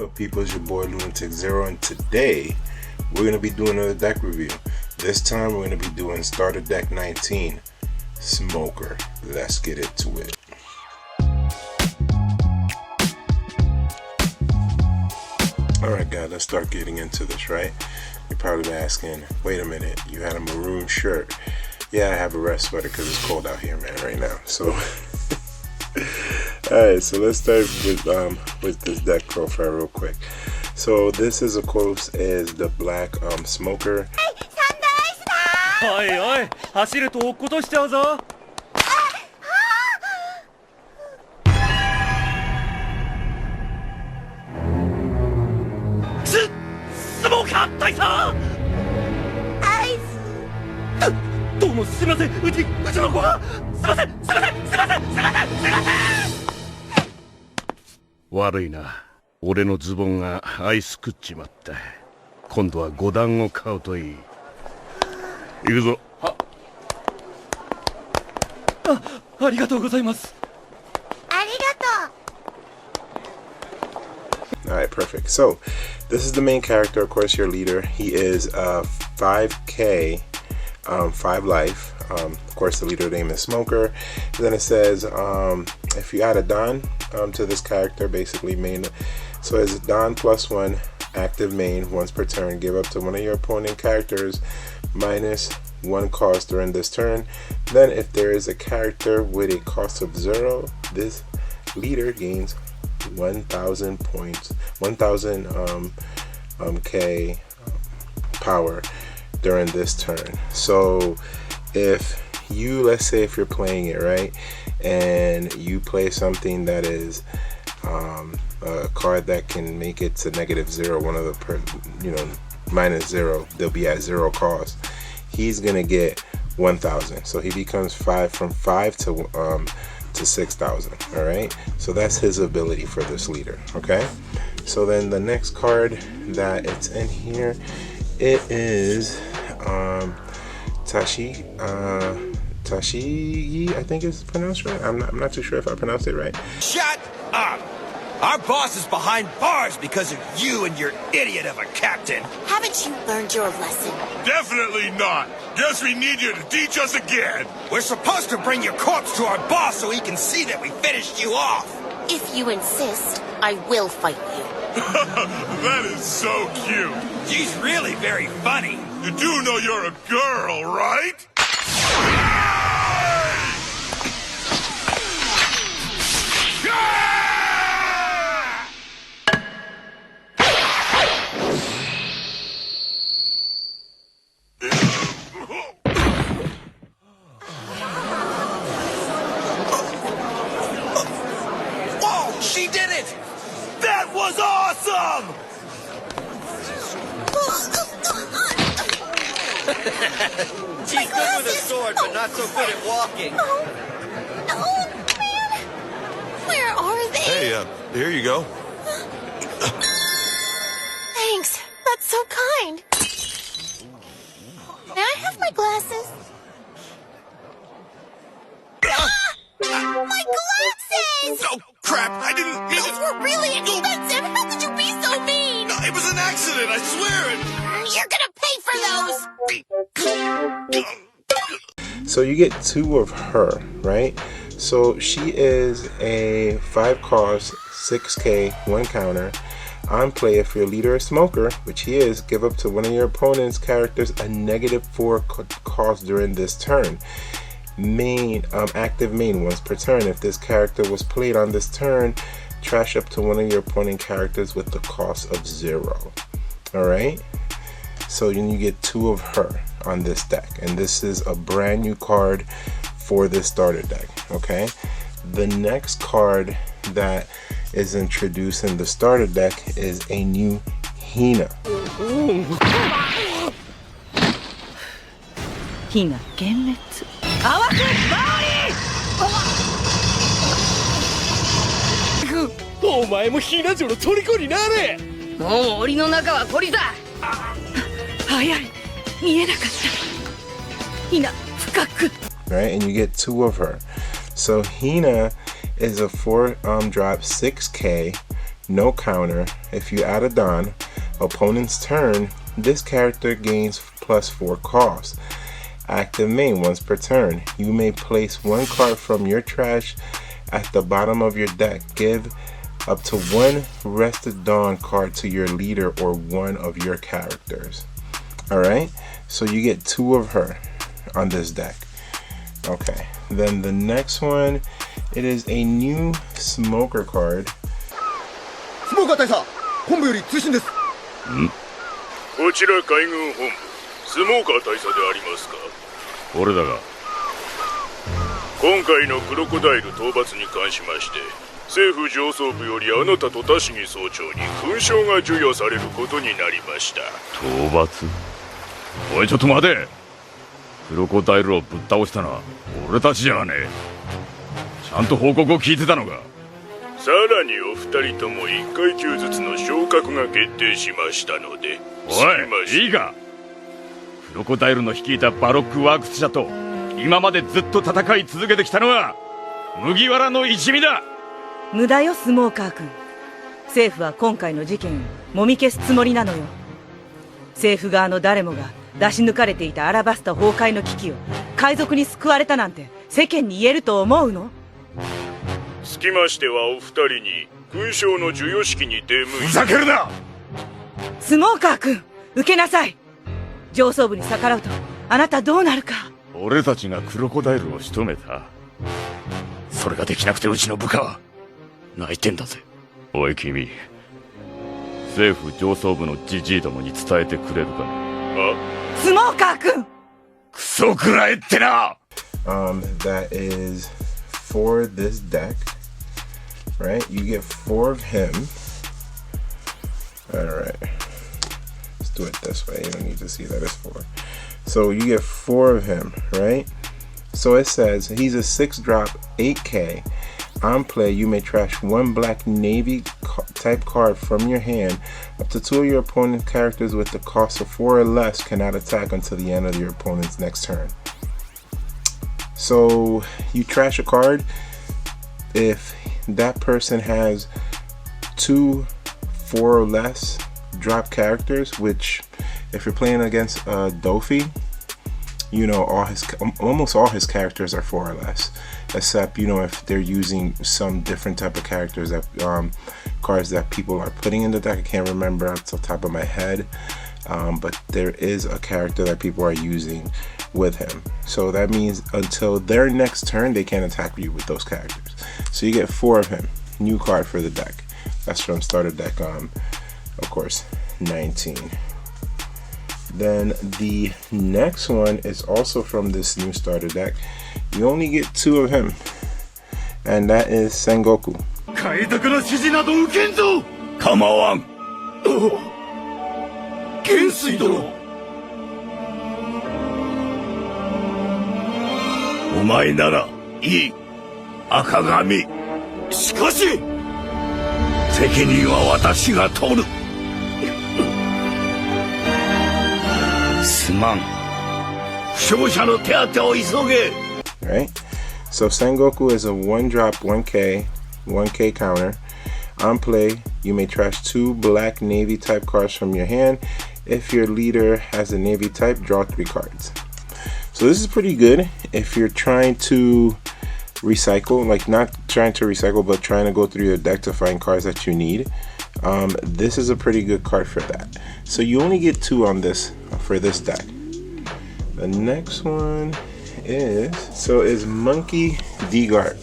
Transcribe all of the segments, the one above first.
up, people? It's your boy Lounatic 0, and today we're going to be doing another deck review. This time we're going to be doing starter deck 19, Smoker. Let's get into it. Alright guys, let's start getting into this, right? You're probably asking, wait a minute, you had a maroon shirt. Yeah, I have a red sweater because it's cold out here, man, right now. So alright, so let's start with this deck profile real quick. So this is, of course, is the black Smoker. Oi, oi, 走ると落っことしちゃうぞ。スモーカー大佐。どうもすみません。うちの子がすみません。悪いな。俺のズボンがアイス食っちまった。今度は5段を買うといい。行くぞ。ありがとうございます。ありがとう。Alright, perfect. So this is the main character, of course, your leader. He is 5k, 5 life. Of course, the leader name is Smoker. And then it says if you add a Don to this character, basically main. So it's Don +1 active main once per turn. Give up to one of your opponent characters -1 cost during this turn. Then if there is a character with a cost of 0, this leader gains 1,000 points, 1,000 K power during this turn. So if you, let's say if you're playing it, right, and you play something that is a card that can make it to -0, one of the -0, they'll be at 0 cost. He's gonna get 1,000, so he becomes from 5 to 6,000. All right, so that's his ability for this leader. Okay, so then the next card that it's in here, it is Tashi, I think it's pronounced right. I'm not too sure if I pronounced it right. Shut up! Our boss is behind bars because of you and your idiot of a captain. Haven't you learned your lesson? Definitely not. Guess we need you to teach us again. We're supposed to bring your corpse to our boss so he can see that we finished you off. If you insist, I will fight you. That is so cute. She's really very funny. You do know you're a girl, right? She did it! That was awesome! She's good with a sword, but not so good at walking. Oh, man. Where are they? Hey, here you go. Thanks. That's so kind. May I have my glasses? My glasses! Oh, crap, I didn't mean Those were really expensive. How could you be so mean? No, it was an accident, I swear it. You're gonna pay for those. So you get 2 of her, right? So she is a 5 cost, 6k, 1 counter. On play, if your leader is Smoker, which he is, give up to one of your opponent's characters a -4 cost during this turn. Active main once per turn. If this character was played on this turn, trash up to one of your opponent characters with the cost of 0. Alright, so then you get 2 of her on this deck, and this is a brand new card for this starter deck. Okay, the next card that is introduced in the starter deck is a new Hina. Hina 幻滅。お前もひな女の虜になれ。もう檻の中はこりだ。早い、見えなかった。ひな深く。Right, and you get 2 of her. So Hina is a 4 drop 6k no counter. If you add a Don, opponent's turn, this character gains +4 cost. Active main once per turn. You may place one card from your trash at the bottom of your deck. Give up to one rested Dawn card to your leader or one of your characters. Alright, so you get 2 of her on this deck. Okay, then the next one, it is a new Smoker card. スモーカー大佐、本部より通信です。こちら海軍本部、スモーカー大佐でありますか。俺だが、今回のクロコダイル討伐に関しまして、政府上層部よりあなたと田重総長に勲章が授与されることになりました。討伐？おいちょっと待て。クロコダイルをぶっ倒したのは俺たちじゃねえ。ちゃんと報告を聞いてたのか。さらにお二人とも1階級ずつの昇格が決定しましたので。おいいいか。クロコダイルの率いたバロックワークス社と今までずっと戦い続けてきたのは麦わらの一味だ。無駄よスモーカー君。政府は今回の事件をもみ消すつもりなのよ。政府側の誰もが出し抜かれていたアラバスタ崩壊の危機を海賊に救われたなんて世間に言えると思うの？つきましてはお二人に勲章の授与式に出向いて。ふざけるな！スモーカー君、受けなさい。上層部に逆らうとあなたどうなるか。俺たちがクロコダイルを仕留めた。それができなくてうちの部下は泣いてんだぜ。おい君、政府上層部のジジイどもに伝えてくれるかね。スモーカー君、クソくらえってな。That is for this deck, right? You get 4 of him. Alright, let's do it this way. You don't need to see that it's 4. So you get 4 of him, right? So it says he's a 6-drop 8K. On play, you may trash 1 black navy type card from your hand. Up to 2 of your opponent's characters with the cost of 4 or less cannot attack until the end of your opponent's next turn. So you trash a card if that person has 2 4 or less drop characters, which if you're playing against Dofi, you know, almost all his characters are 4 or less, except, you know, if they're using some different type of characters that cards that people are putting in the deck. I can't remember off the top of my head, but there is a character that people are using with him. So that means until their next turn they can't attack you with those characters. So you get 4 of him. New card for the deck. That's from starter deck, of course, 19. Then the next one is also from this new starter deck. You only get 2 of him, and that is Sengoku. 海賊の指示など受けんぞ。構わん。元帥殿。お前ならいい。赤髪。しかし責任は私が取る。すまん。負傷者の手当てを急げ。Right? So Sengoku is a 1-drop 1K 1K counter. On play, you may trash 2 black navy type cards from your hand. If your leader has a navy type, draw 3 cards. So this is pretty good if you're trying to recycle, like not trying to recycle, but trying to go through your deck to find cards that you need. This is a pretty good card for that. So you only get 2 on this for this deck. The next one is Monkey D-Guard.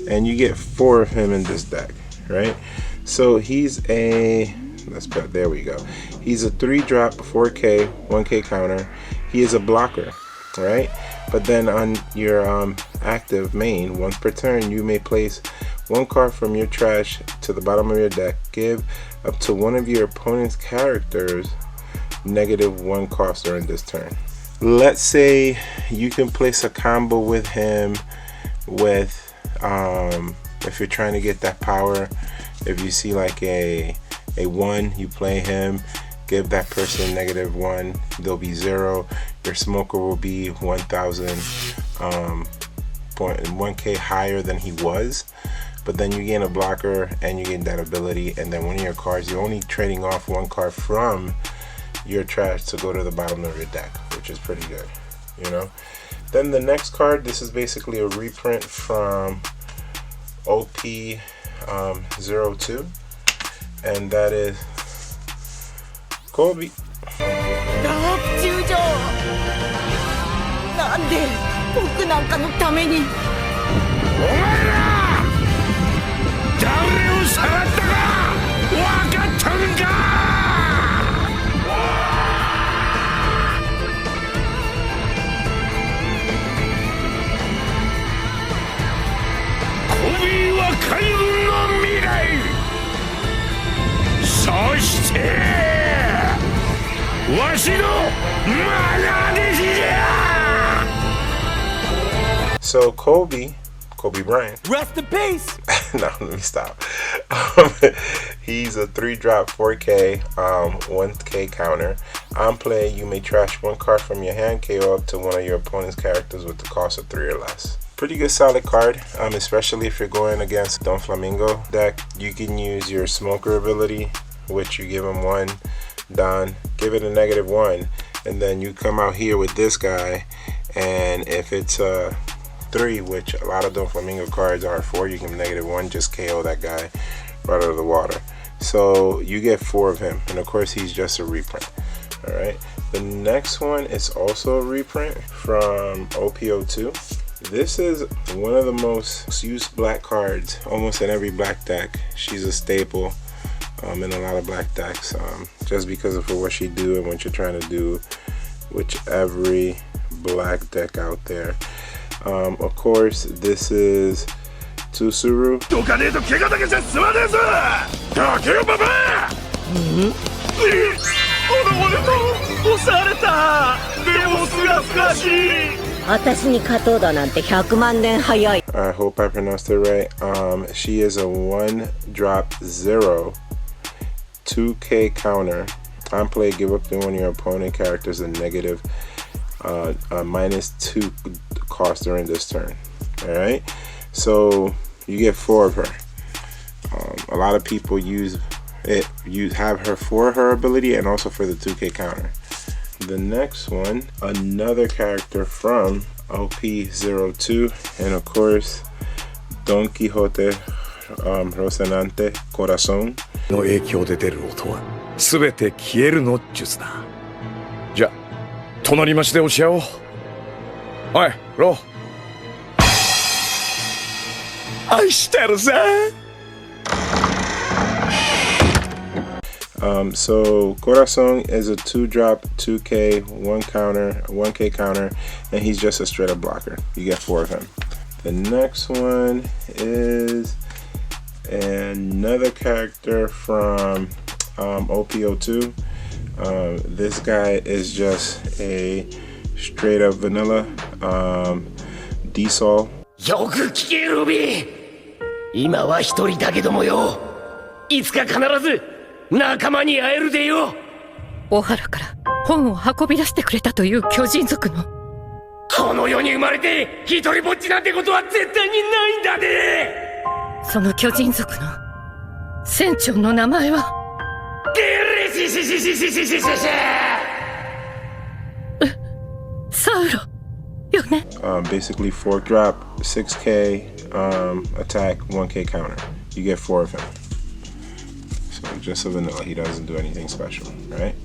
And you get 4 of him in this deck, right? So he's a, there we go. He's a 3-drop 4K 1K counter. He is a blocker, right? But then on your active main, once per turn, you may place 1 card from your trash to the bottom of your deck. Give up to 1 of your opponent's characters -1 cost during this turn. let's say you can place a combo with him with if you're trying to get that power. If you see like a 1, you play him, give that person -1, they'll be 0. Your smoker will be 1,000 1k higher than he was, but then you gain a blocker and you gain that ability, and then one of your cards, you're only trading off 1 card from your trash to go to the bottom of your deck, which is pretty good, you know. Then the next card, this is basically a reprint from OP-ST-19, and that is Kobe. なんで僕なんかのために。お前ら誰をさらったか分かったんか。コビーは海軍の未来、そしてわしの愛弟子じゃ。 So Kobe Bryant. Rest in peace. No, let me stop. He's a 3-drop 4K 1K counter. On play, you may trash 1 card from your hand, KO up to one of your opponent's characters with the cost of 3 or less. Pretty good solid card, especially if you're going against Don Flamingo deck. You can use your smoker ability, which you give him 1 Don, give it a -1, and then you come out here with this guy, and if it's 3, which a lot of Don Flamingo cards are 4, you can -1, just KO that guy right out of the water. So you get 4 of him, and of course he's just a reprint. All right, the next one is also a reprint from OP-ST-19. This is one of the most used black cards almost in every black deck. She's a staple in a lot of black decks, just because of what she do and what you're trying to do with every black deck out there. Of course, this is Tsuru. I hope I pronounced it right. She is a 1-drop 0 2K counter. On play, give up to one of your opponent characters a negative -2 cost during this turn. All right, so you get 4 of her. A lot of people use it. You have her for her ability and also for the 2K counter. The next one, another character from OP-ST-19, and of course Don Quixote Rocinante Corazon. の影響で出る音は全て消えるの術だ。じゃあ隣町で落ち合おう。おいロー、愛してるぜ。So Corazon is a 2-drop 2K 1K counter, and he's just a straight up blocker. You get 4 of him. The next one is another character from OP-ST-19. This guy is just a straight up vanilla D-Sol. よく聞けルビー。今は一人だけどもよ、いつか必ず仲間に会えるでよ。小原から本を運び出してくれたという巨人族の。この世に生まれて一人ぼっちなんてことは絶対にないんだね。その巨人族の船長の名前はサウロよね。Basically 4-drop 6K attack 1K counter. You get 4 of him. So just a vanilla. He doesn't do anything special, right?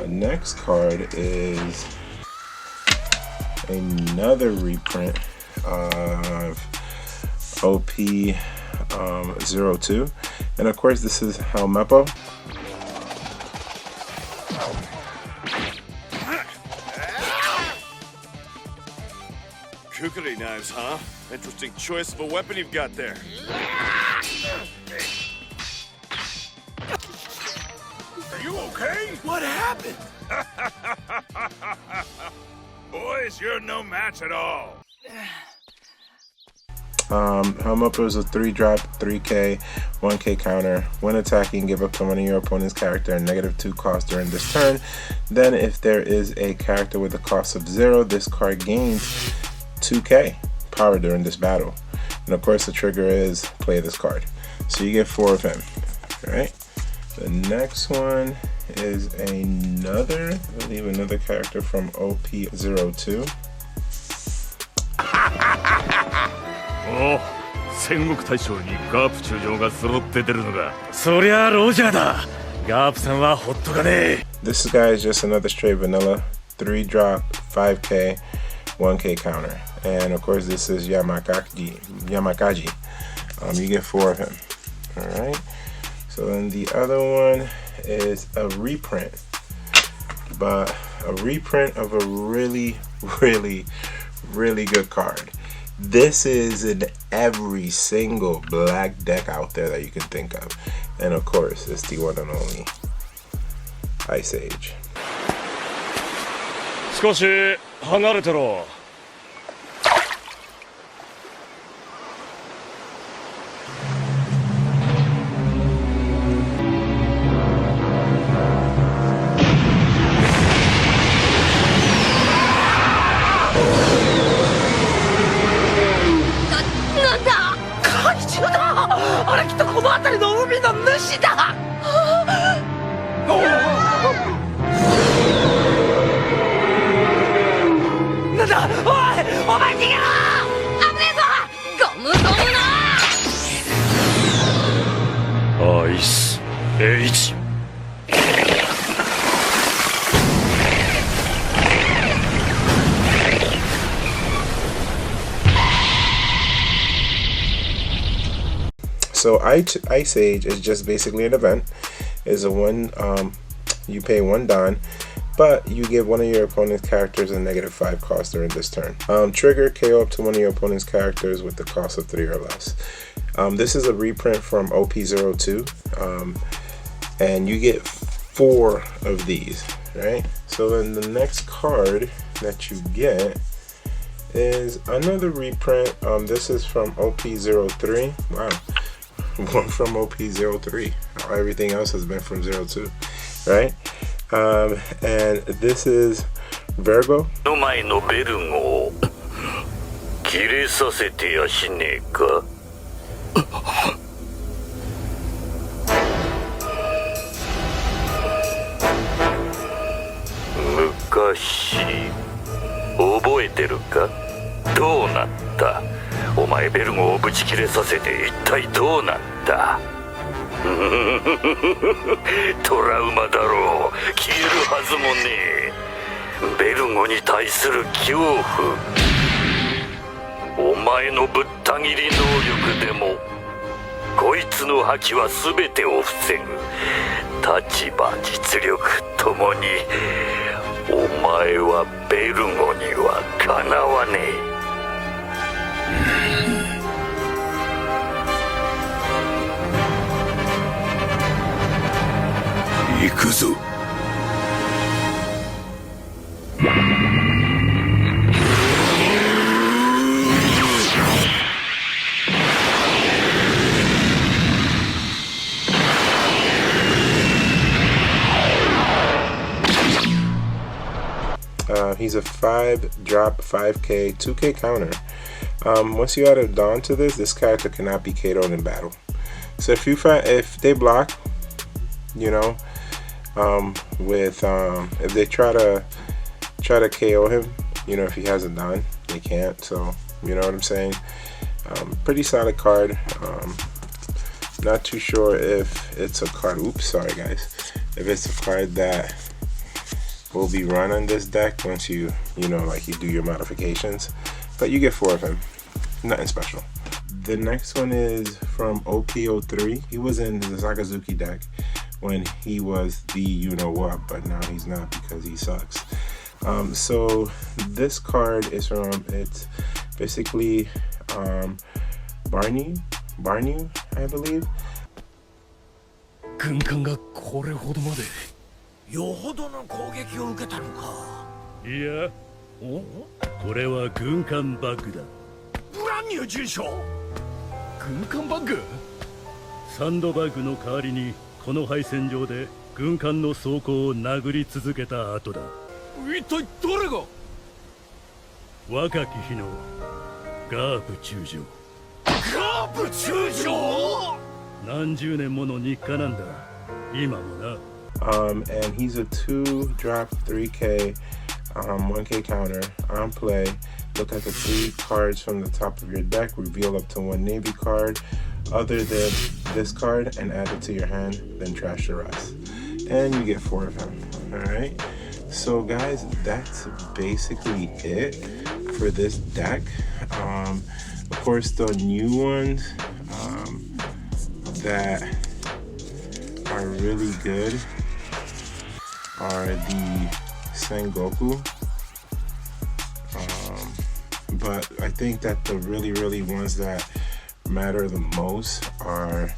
Next card is another reprint of OP-ST-19, and of course this is Helmeppo. Kukuri knives, huh? Interesting choice of a weapon you've got there. Are you You okay? What happened? Boys, you're no match at all. Helm up is a 3-drop, 3k, 1k counter. When attacking, give up to one of your opponent's character a -2 cost during this turn. Then if there is a character with a cost of 0, this card gains 2k power during this battle. And of course the trigger is play this card. So you get 4 of him. Alright. The next one is another, I believe another character from OP-ST-19. おお、戦国大将にガープ中将が揃って出るのが。そりゃロジャーだ。ガープさんはほっとかねえ。This guy is just another straight vanilla 3-drop, 5k, 1k counter. And of course this is Yamakagi. You get 4 of him. Alright. So then the other one is a reprint. But a reprint of a really good card. This is in every single black deck out there that you can think of. And of course, it's the one and only Ice Age. 少し離れてろ。あれきっとこの辺りの海の主だ。なんだ、おい、お前逃げろ。危ねえぞ。ゴムゴムの。アイスエイジ。So Ice Age is just basically an event. It's a one, you pay 1 Dan, but you give one of your opponent's characters a -5 cost during this turn. Trigger, KO up to one of your opponent's characters with the cost of 3 or less. This is a reprint from OP-ST-19, and you get 4 of these, right? So then the next card that you get is another reprint. This is from OP-ST-03. Wow. One from OP-ST-03. Everything else has been from 02, right? And this is Virgo. の前のベルゴを切れさせてやしねえか。昔覚えてるか？どうなった？お前ベルゴをぶち切れさせて一体どうなった？トラウマだろう。消えるはずもねえ。ベルゴに対する恐怖。お前のぶった切り能力でもこいつの覇気は全てを防ぐ。立場実力ともにお前はベルゴにはかなわねえ。行くぞ。He's a 5-drop, 5k, 2k counter. Once you add a Dawn to this character cannot be KO'd in battle. So if they block, you know, if they try to KO him, you know, if he has a Dawn, they can't. So you know what I'm saying. Pretty solid card. Not too sure if it's a card. Oops, sorry guys. If it's a card that will be run on this deck once you know, like you do your modifications, but you get 4 of him. Nothing special. The next one is from OP-03. He was in the Sakazuki deck when he was the you-know-what, but now he's not because he sucks. So this card is from, it's basically Barney, I believe. 軍艦がこれほどまで。よほどの攻撃を受けたのか。いや、これは軍艦バッグだ。ブランニュー准将。軍艦バッグ。サンドバッグの代わりにこの配線上で軍艦の装甲を殴り続けた後だ。一体誰が。若き日のガープ中将。ガープ中将。何十年もの日課なんだ、今もな。And he's a 2 drop 3K 1K counter on play. Look at the 3 cards from the top of your deck, reveal up to 1 Navy card other than this card and add it to your hand, then trash the rest. And you get 4 of them. Alright, so guys, that's basically it for this deck. Of course, the new ones that are really good are the Sengoku, but I think that the really ones that matter the most are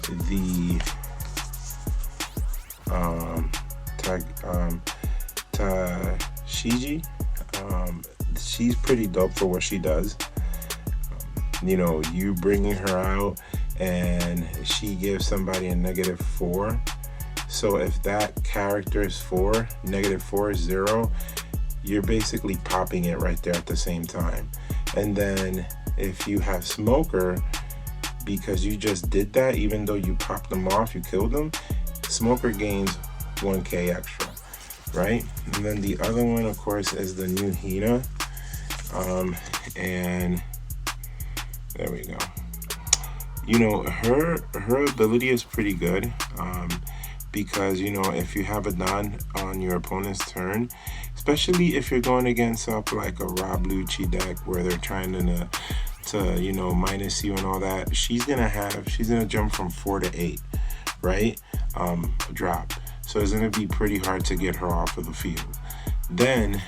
the Tashiji. She's pretty dope for what she does. You know, you bringing her out and she gives somebody a -4. So if that character is 4, -4 is 0, you're basically popping it right there at the same time. And then if you have Smoker, because you just did that, even though you popped them off, you killed them, Smoker gains 1K extra, right? And then the other one, of course, is the new Hina. And there we go. You know, her ability is pretty good. Because, you know, if you have a Don on your opponent's turn, especially if you're going against like a Rob Lucci deck where they're trying to you know, minus you and all that, she's gonna jump from 4 to 8, right? Drop. So it's gonna be pretty hard to get her off of the field. Then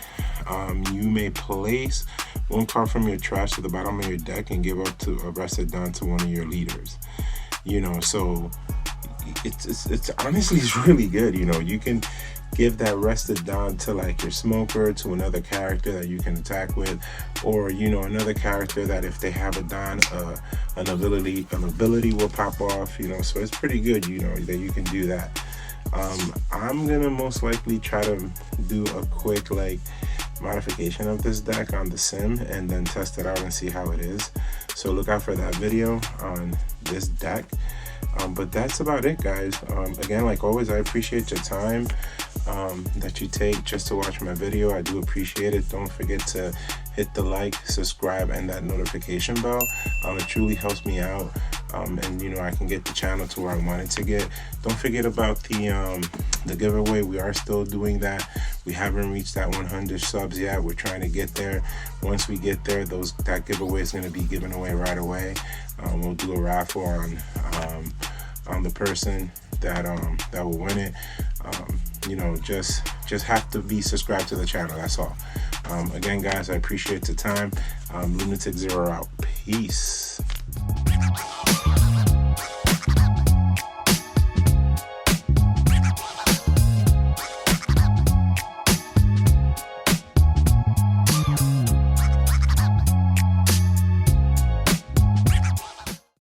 you may place 1 card from your trash to the bottom of your deck and give up to a rested Don to one of your leaders. You know, so it's honestly, it's really good. You know, you can give that rested Don to like your Smoker, to another character that you can attack with, or, you know, another character that if they have a Don, an ability will pop off, you know. So it's pretty good, you know, that you can do that. I'm gonna most likely try to do a quick like modification of this deck on the sim and then test it out and see how it is. So look out for that video on this deck. But that's about it, guys. Again, like always, I appreciate your time that you take just to watch my video. I do appreciate it. Don't forget to hit the like, subscribe, and that notification bell. It truly helps me out, and, you know, I can get the channel to where I want it to get. Don't forget about the giveaway. We are still doing that. We haven't reached that 100 subs yet. We're trying to get there. Once we get there, that giveaway is going to be given away right away. We'll do a raffle on the person that will win it. You know, just have to be subscribed to the channel. That's all. Again, guys, I appreciate the time. Lounatic 0 out. Peace.